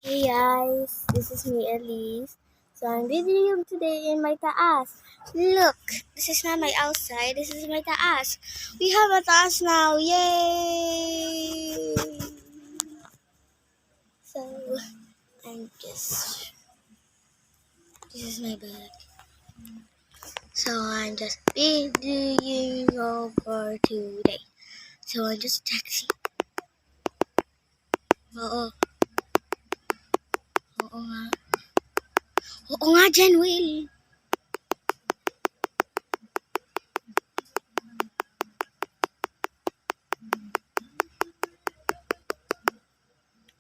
Hey guys, this is me Elise. So I'm videoing today in my taas. Look, this is not my outside, this is my taas. We have a taas now, yay! So this is my bag. So I'm just videoing over today. So I'm just texting. Oo, oo nga. Oo nga dyan, Will.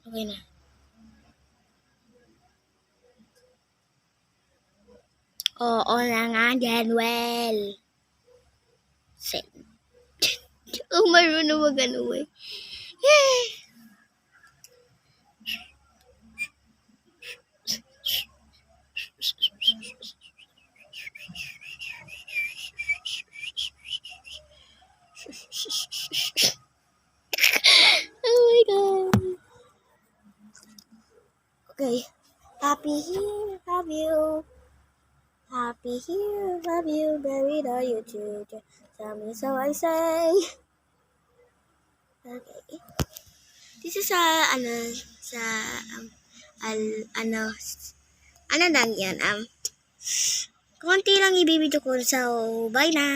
Okay na. Oo na nga dyan, Will. Send. Oh, marunong mag-ano eh. Yay! Oh my god. Okay. Happy here, have you. Happy here, have you. Buried are you too. Tell me so I say. Okay. This is sa, ano lang yan, konti lang ibibidyo ko. So, bye na.